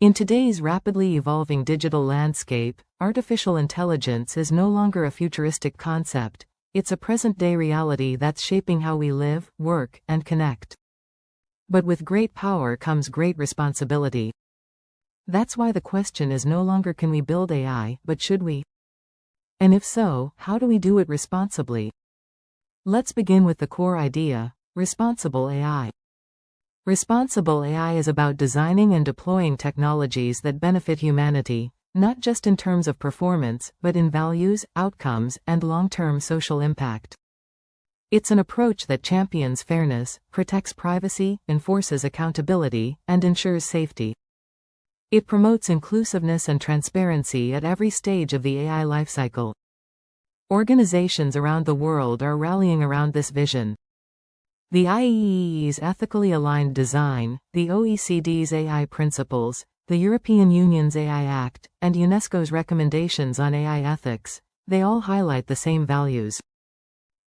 In today's rapidly evolving digital landscape, artificial intelligence is no longer a futuristic concept, it's a present-day reality that's shaping how we live, work, and connect. But with great power comes great responsibility. That's why the question is no longer can we build AI, but should we? And if so, how do we do it responsibly? Let's begin with the core idea: responsible AI. Responsible AI is about designing and deploying technologies that benefit humanity, not just in terms of performance, but in values, outcomes, and long-term social impact. It's an approach that champions fairness, protects privacy, enforces accountability, and ensures safety. It promotes inclusiveness and transparency at every stage of the AI lifecycle. Organizations around the world are rallying around this vision. The IEEE's ethically aligned design, the OECD's AI principles, the European Union's AI Act, and UNESCO's recommendations on AI ethics, they all highlight the same values.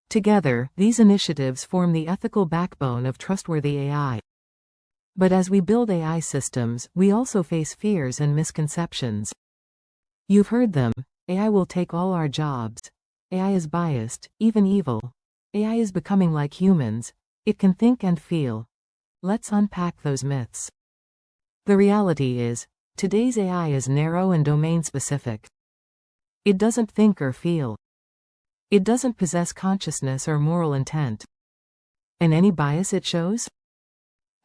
Together, these initiatives form the ethical backbone of trustworthy AI. But as we build AI systems, we also face fears and misconceptions. You've heard them: AI will take all our jobs. AI is biased, even evil. AI is becoming like humans. It can think and feel. Let's unpack those myths. The reality is, today's AI is narrow and domain-specific. It doesn't think or feel. It doesn't possess consciousness or moral intent. And any bias it shows?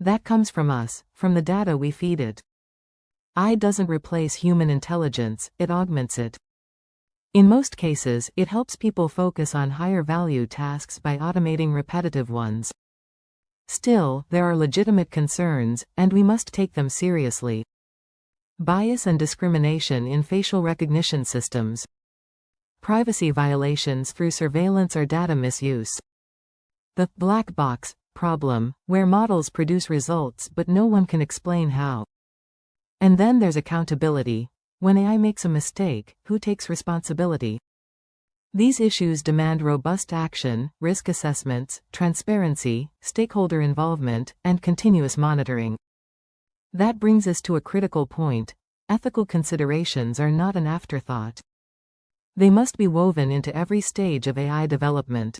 That comes from us, from the data we feed it. AI doesn't replace human intelligence, it augments it. In most cases, it helps people focus on higher-value tasks by automating repetitive ones. Still, there are legitimate concerns, and we must take them seriously. Bias and discrimination in facial recognition systems. Privacy violations through surveillance or data misuse. The black box problem, where models produce results but no one can explain how. And then there's accountability. When AI makes a mistake, who takes responsibility? These issues demand robust action, risk assessments, transparency, stakeholder involvement, and continuous monitoring. That brings us to a critical point: ethical considerations are not an afterthought. They must be woven into every stage of AI development.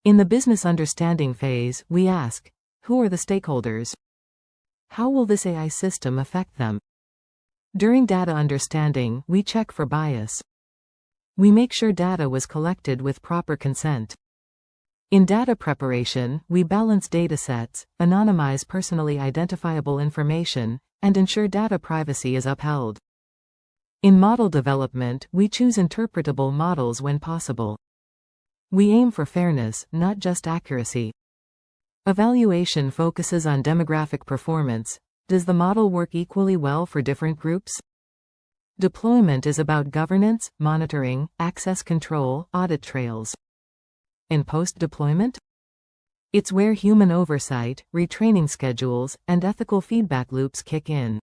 In the business understanding phase, we ask, who are the stakeholders? How will this AI system affect them? During data understanding, we check for bias. We make sure data was collected with proper consent. In data preparation, we balance datasets, anonymize personally identifiable information, and ensure data privacy is upheld. In model development, we choose interpretable models when possible. We aim for fairness, not just accuracy. Evaluation focuses on demographic performance. Does the model work equally well for different groups? Deployment is about governance, monitoring, access control, audit trails. And post-deployment? It's where human oversight, retraining schedules, and ethical feedback loops kick in.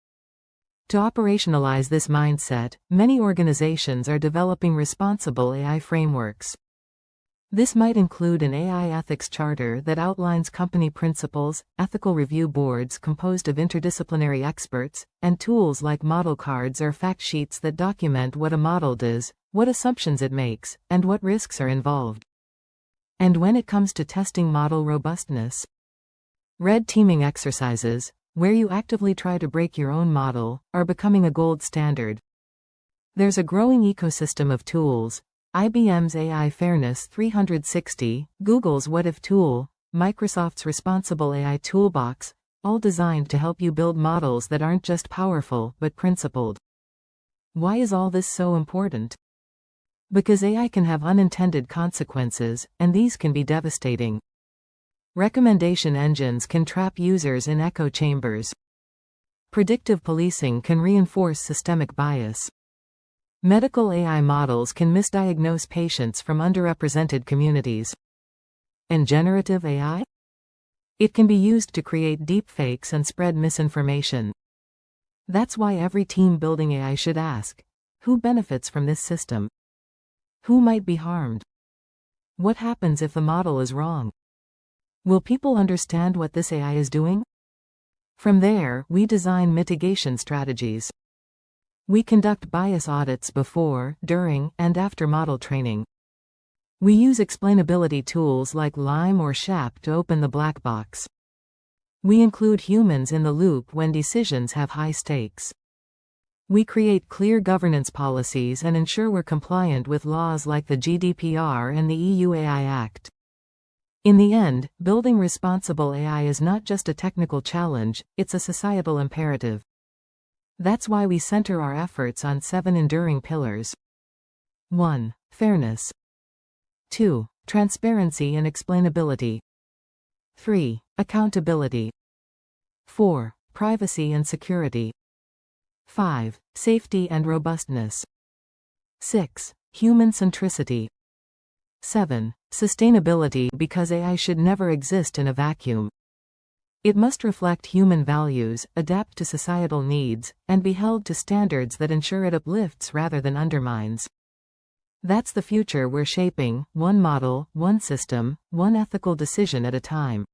To operationalize this mindset, many organizations are developing responsible AI frameworks. This might include an AI ethics charter that outlines company principles, ethical review boards composed of interdisciplinary experts, and tools like model cards or fact sheets that document what a model does, what assumptions it makes, and what risks are involved. And when it comes to testing model robustness, red teaming exercises, where you actively try to break your own model, are becoming a gold standard. There's a growing ecosystem of tools: IBM's AI Fairness 360, Google's What If tool, Microsoft's Responsible AI Toolbox, all designed to help you build models that aren't just powerful but principled. Why is all this so important? Because AI can have unintended consequences, and these can be devastating. Recommendation engines can trap users in echo chambers. Predictive policing can reinforce systemic bias. Medical AI models can misdiagnose patients from underrepresented communities. And generative AI? It can be used to create deepfakes and spread misinformation. That's why every team building AI should ask, who benefits from this system? Who might be harmed? What happens if the model is wrong? Will people understand what this AI is doing? From there, we design mitigation strategies. We conduct bias audits before, during, and after model training. We use explainability tools like LIME or SHAP to open the black box. We include humans in the loop when decisions have high stakes. We create clear governance policies and ensure we're compliant with laws like the GDPR and the EU AI Act. In the end, building responsible AI is not just a technical challenge, it's a societal imperative. That's why we center our efforts on 7 enduring pillars. 1. Fairness. 2. Transparency and explainability. 3. Accountability. 4. Privacy and security. 5. Safety and robustness. 6. Human centricity. 7. Sustainability, because AI should never exist in a vacuum. It must reflect human values, adapt to societal needs, and be held to standards that ensure it uplifts rather than undermines. That's the future we're shaping, one model, one system, one ethical decision at a time.